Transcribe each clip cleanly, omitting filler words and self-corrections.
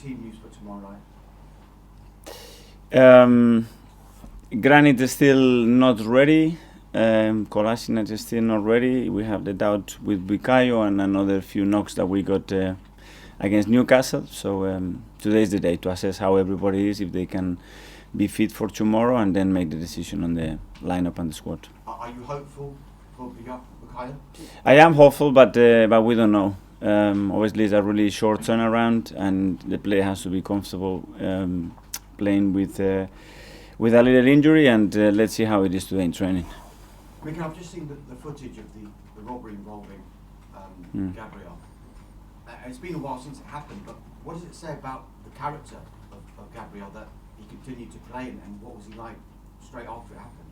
team news for tomorrow night? Granit is still not ready. Kolasinac is still not ready. We have the doubt with Bukayo and another few knocks that we got against Newcastle. So today is the day to assess how everybody is, if they can be fit for tomorrow, and then make the decision on the lineup and the squad. Are you hopeful for Bukayo? I am hopeful, but we don't know. Obviously, it's a really short turnaround, and the player has to be comfortable playing with a little injury, and let's see how it is today in training. Mikel, I've just seen the footage of the robbery involving Gabriel. It's been a while since it happened, but what does it say about the character of Gabriel that he continued to play, and what was he like straight after it happened?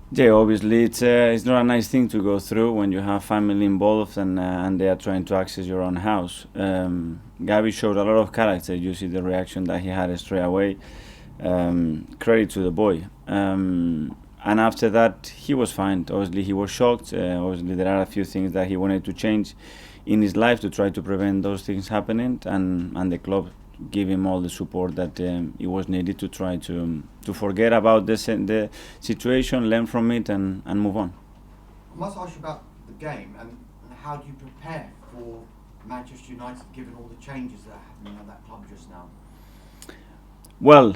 Yeah, obviously it's not a nice thing to go through when you have family involved and they are trying to access your own house. Gabi showed a lot of character. You see the reaction that he had straight away. Credit to the boy. And after that, he was fine. Obviously, he was shocked. Obviously, there are a few things that he wanted to change in his life to try to prevent those things happening, and the club give him all the support that it was needed to try to forget about the situation, learn from it, and move on. I must ask you about the game and how do you prepare for Manchester United, given all the changes that are happening at that club just now? Well,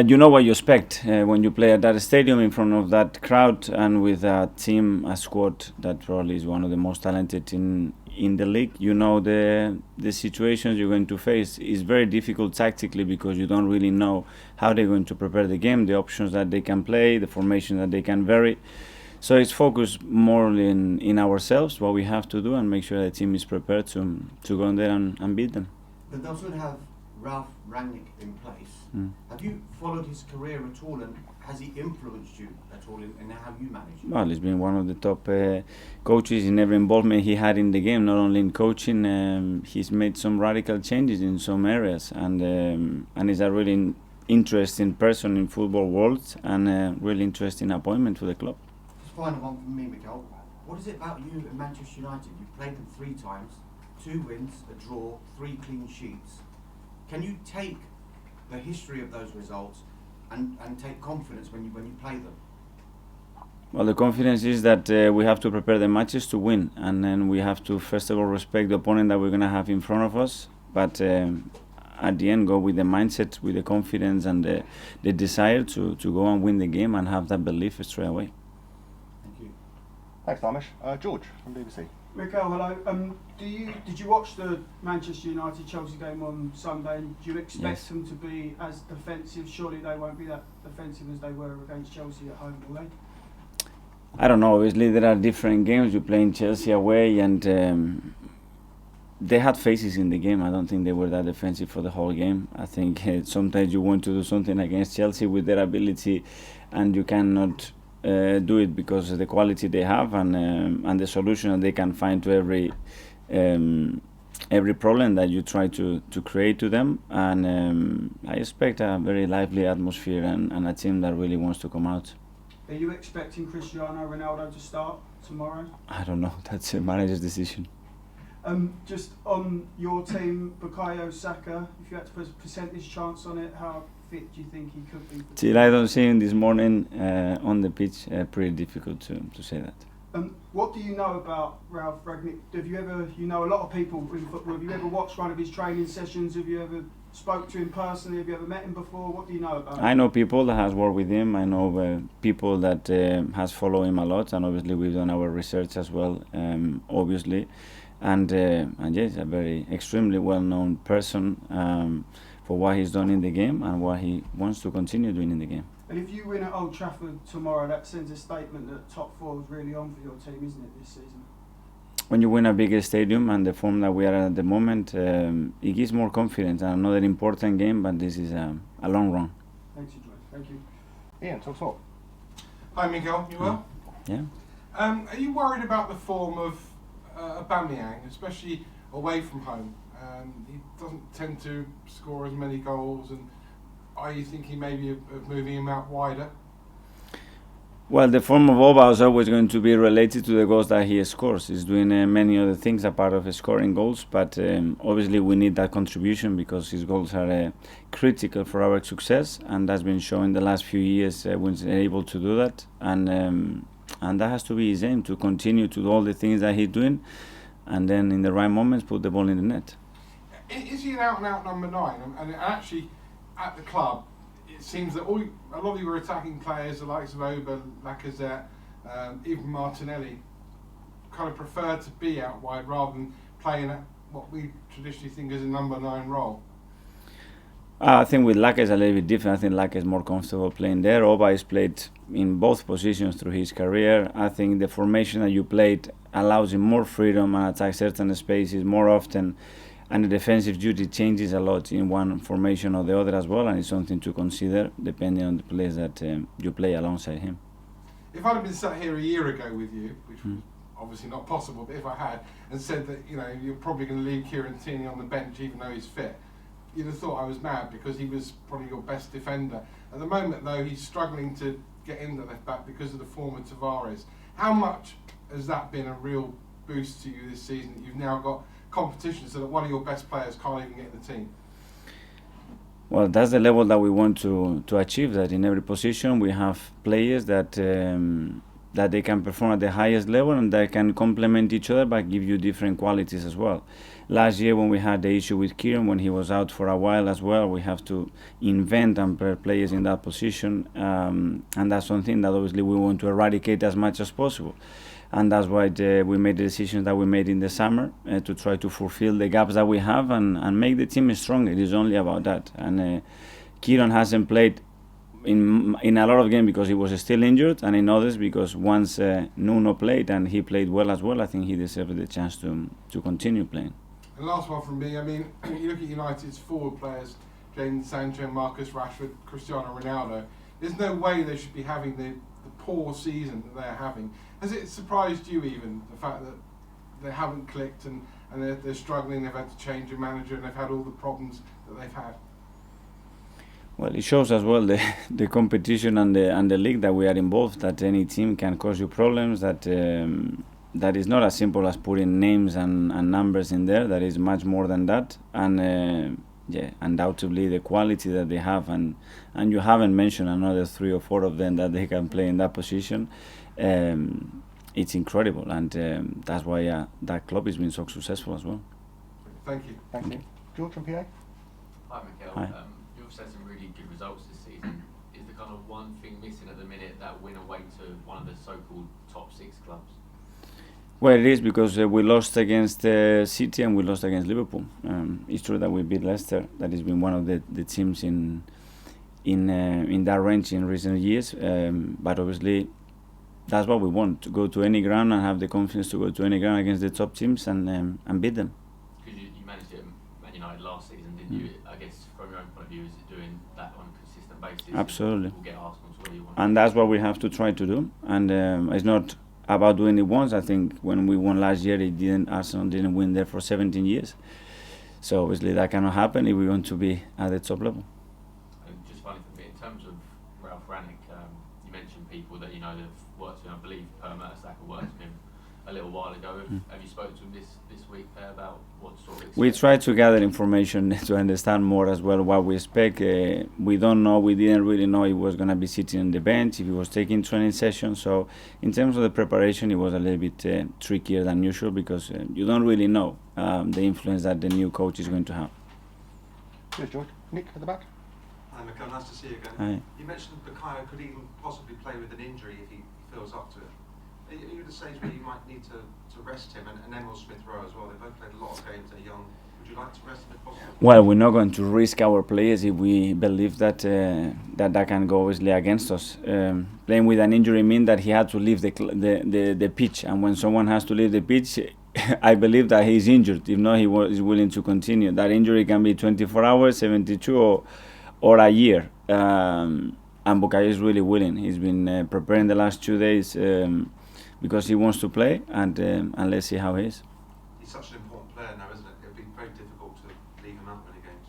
you know what you expect when you play at that stadium in front of that crowd and with a team, a squad that probably is one of the most talented in the league. You know the situations you're going to face is very difficult tactically because you don't really know how they're going to prepare the game, the options that they can play, the formation that they can vary. So it's focused more in ourselves, what we have to do, and make sure the team is prepared to go in there and beat them. But they also have Ralf Rangnick in place. Have you followed his career at all, and has he influenced you at all in how you manage? Well, he's been one of the top coaches in every involvement he had in the game, not only in coaching. He's made some radical changes in some areas, and he's a really interesting person in football world and a really interesting appointment for the club. Just final one from me, Mikel. What is it about you and Manchester United? You've played them 3 times, 2 wins, a draw, 3 clean sheets. Can you take the history of those results and take confidence when you play them? Well, the confidence is that we have to prepare the matches to win, and then we have to first of all respect the opponent that we're going to have in front of us, but at the end go with the mindset, with the confidence and the desire to go and win the game and have that belief straight away. Thank you. Thanks, Damish. George from BBC. Mikel, hello. Did you watch the Manchester United-Chelsea game on Sunday? And do you expect them to be as defensive? Surely they won't be that defensive as they were against Chelsea at home, will they? I don't know. Obviously, there are different games. You play in Chelsea away, and they had phases in the game. I don't think they were that defensive for the whole game. I think sometimes you want to do something against Chelsea with their ability, and you cannot do it because of the quality they have and the solution that they can find to every problem that you try to create to them. And I expect a very lively atmosphere and a team that really wants to come out. Are you expecting Cristiano Ronaldo to start tomorrow? I don't know. That's a manager's decision. Just on your team, Bukayo Saka, if you had to put a percentage chance on it, how fit do you think he could be? Till I don't see him this morning on the pitch, pretty difficult to say that. What do you know about Ralf Rangnick? You know a lot of people in football. Have you ever watched one of his training sessions? Have you ever spoke to him personally? Have you ever met him before? What do you know about him? I know people that has worked with him. I know people that has followed him a lot, and obviously we've done our research as well, obviously. And yes, a very extremely well-known person for what he's done in the game and what he wants to continue doing in the game. And if you win at Old Trafford tomorrow, that sends a statement that top 4 is really on for your team, isn't it, this season? When you win a bigger stadium and the form that we are at the moment, it gives more confidence. Another important game, but this is a long run. Thanks, George. Thank you. Ian, talk talk. Hi, Miguel. You well? Yeah. Are you worried about the form of Aubameyang, especially away from home? He doesn't tend to score as many goals, and are you thinking maybe of moving him out wider? Well, the form of Oba is always going to be related to the goals that he scores. He's doing many other things apart of scoring goals, but obviously we need that contribution because his goals are critical for our success, and that's been shown the last few years when he's able to do that, and that has to be his aim, to continue to do all the things that he's doing, and then in the right moments put the ball in the net. Is he an out-and-out number 9? And actually, at the club, it seems that a lot of your attacking players, the likes of Oba, Lacazette, even Martinelli, kind of prefer to be out wide rather than playing at what we traditionally think is a number 9 role. I think with Lacazette a little bit different. I think Lacazette is more comfortable playing there. Oba has played in both positions through his career. I think the formation that you played allows him more freedom and attack certain spaces more often, and the defensive duty changes a lot in one formation or the other as well, and it's something to consider depending on the players that you play alongside him. If I'd have been sat here a year ago with you, which was obviously not possible, but if I had, and said that you're probably going to leave Kieran Tierney on the bench even though he's fit, you'd have thought I was mad because he was probably your best defender. At the moment though, he's struggling to get in the left back because of the form of Tavares. How much has that been a real boost to you this season, that you've now got competition so that one of your best players can't even get in the team? Well, that's the level that we want to achieve, that in every position we have players that they can perform at the highest level and they can complement each other but give you different qualities as well. Last year when we had the issue with Kieran, when he was out for a while as well, we have to invent and pair players in that position, and that's something that obviously we want to eradicate as much as possible. And that's why we made the decisions that we made in the summer to try to fulfill the gaps that we have and make the team stronger. It is only about that. And Kieran hasn't played in a lot of games because he was still injured, and in others because once Nuno played and he played well as well, I think he deserved the chance to continue playing. And last one from me, I mean, you look at United's forward players, Jadon Sancho, Marcus Rashford, Cristiano Ronaldo, there's no way they should be having the poor season that they're having. Has it surprised you even, the fact that they haven't clicked and they're struggling, they've had to change a manager and they've had all the problems that they've had? Well, it shows as well the competition and the league that we are involved, that any team can cause you problems, that is not as simple as putting names and numbers in there. That is much more than that. And undoubtedly the quality that they have, and you haven't mentioned another 3 or 4 of them that they can play in that position. It's incredible, and that's why that club has been so successful as well. Thank you. Thank you. George from PA? Hi Mikel. Hi. You've had some really good results this season. Is the kind of one thing missing at the minute that win away to one of the so-called top 6 clubs? Well, it is because we lost against City and we lost against Liverpool. It's true that we beat Leicester. That has been one of the teams in that range in recent years. But obviously, that's what we want, to go to any ground and have the confidence to go to any ground against the top teams and beat them. Because you managed it at Man United last season, didn't you? I guess from your own point of view, is it doing that on a consistent basis? Absolutely. We'll get Arsenal to where you want. And that's what we have to try to do. And it's not about doing it once. I think when we won last year, Arsenal didn't win there for 17 years. So obviously that cannot happen if we want to be at the top level. And just finally for me, in terms of Ralph Rangnick, you mentioned people that that have worked with him. I believe Per Mertesacker worked with him a little while ago. Have you spoken to him this week about what sort of? We try to gather information to understand more as well what we expect. We don't know. We didn't really know he was going to be sitting on the bench, if he was taking training sessions. So in terms of the preparation, it was a little bit trickier than usual because you don't really know the influence that the new coach is going to have. Cheers, George. Nick at the back? Hi Mikel, nice to see you again. Hi. You mentioned Bukayo could even possibly play with an injury if he feels up to it. Are you at the stage where you might need to rest him, and Emil Smith-Rowe as well? They both played a lot of games, they're young. Would you like to rest them if possible? Well, we're not going to risk our players if we believe that that can go obviously against us. Playing with an injury means that he had to leave the pitch, and when someone has to leave the pitch, I believe that he's injured. If not, is willing to continue. That injury can be 24 hours, 72, or a year. And Bukayo is really willing. He's been preparing the last 2 days because he wants to play, and let's see how he is. He's such an important player now, isn't it? It would be very difficult to leave him out many games.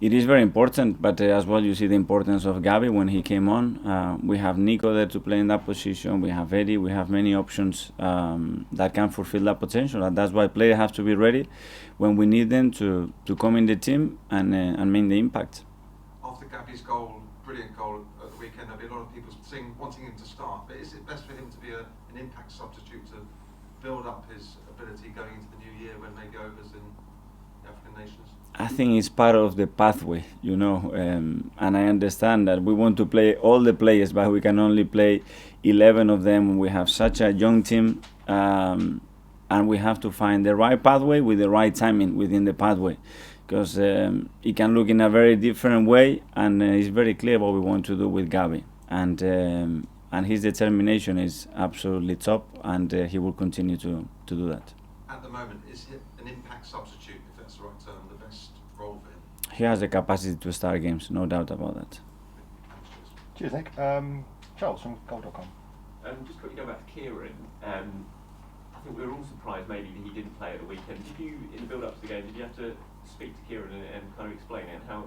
It is very important, but as well you see the importance of Gavi when he came on. We have Nico there to play in that position. We have Eddie. We have many options that can fulfill that potential, and that's why players have to be ready when we need them to come in the team and make the impact. After Gavi's goal, brilliant goal at the weekend, there'll be a lot of people wanting him to start, but is it best for him to be an impact substitute to build up his ability going into the new year when maybe overs in the African nations? I think it's part of the pathway, and I understand that we want to play all the players, but we can only play 11 of them. We have such a young team, and we have to find the right pathway with the right timing within the pathway, because it can look in a very different way, and it's very clear what we want to do with Gavi, and his determination is absolutely top, and he will continue to do that. At the moment, is he an impact substitute, if that's the right term, the best role for him? He has the capacity to start games, no doubt about that. Cheers, Nick. Charles from Goal.com. Just quickly go back to Kieran. I think we were all surprised maybe that he didn't play at the weekend. Did you, in the build-up to the game, did you have to speak to Kieran and kind of explain it? How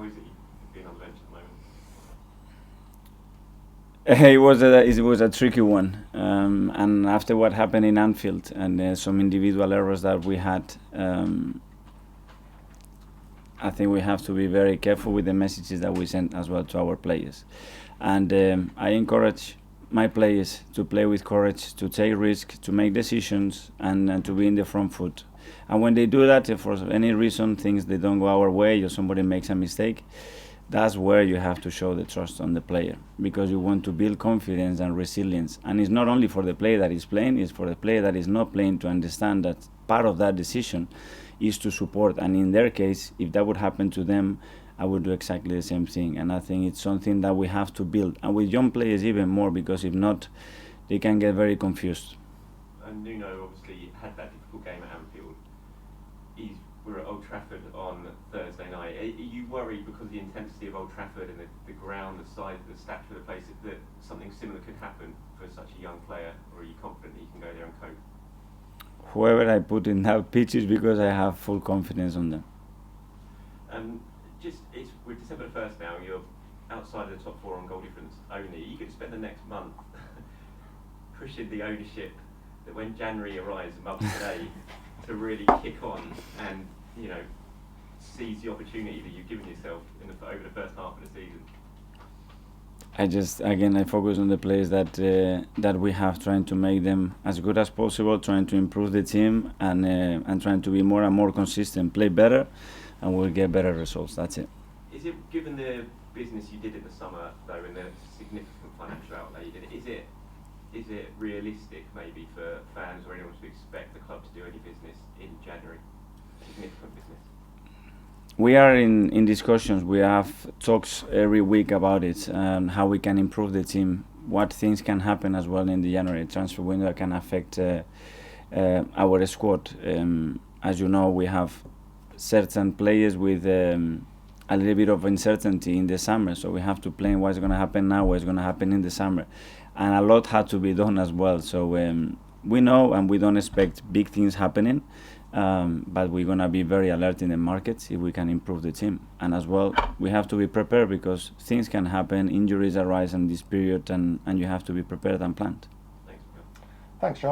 is he being on the bench at the moment? It was a tricky one, and after what happened in Anfield and some individual errors that we had, I think we have to be very careful with the messages that we send as well to our players. And I encourage my players to play with courage, to take risks, to make decisions, and to be in the front foot. And when they do that, if for any reason things they don't go our way or somebody makes a mistake, that's where you have to show the trust on the player, because you want to build confidence and resilience. And it's not only for the player that is playing, it's for the player that is not playing to understand that part of that decision is to support. And in their case, if that would happen to them, I would do exactly the same thing. And I think it's something that we have to build. And with young players even more, because if not, they can get very confused. And Nuno obviously had that difficult game at Anfield. We're at Old Trafford on Thursday night. Are you worried because of the intensity of Old Trafford and the ground, the size, the stature of the place, that something similar could happen for such a young player, or are you confident that you can go there and cope? Whoever I put in that pitch is because I have full confidence on them. We're December 1st now, you're outside of the top four on goal difference only. You could spend the next month pushing the ownership that when January arrives, a month today, to really kick on and seize the opportunity that you've given yourself over the first half of the season. I focus on the players that we have, trying to make them as good as possible, trying to improve the team, and trying to be more and more consistent, play better, and we'll get better results. That's it. Is it, given the business you did in the summer, though, and the significant financial outlay you did, is it realistic maybe for fans or anyone to expect the club to do any business in January? Significant business? We are in discussions. We have talks every week about it, how we can improve the team, what things can happen as well in the January transfer window that can affect our squad. As you know, we have certain players with a little bit of uncertainty in the summer, so we have to plan what's going to happen now, what's going to happen in the summer, and a lot had to be done as well. So we know, and we don't expect big things happening, but we're going to be very alert in the markets if we can improve the team. And as well, we have to be prepared, because things can happen, injuries arise in this period, and you have to be prepared and planned. Thanks, Thanks, Charles.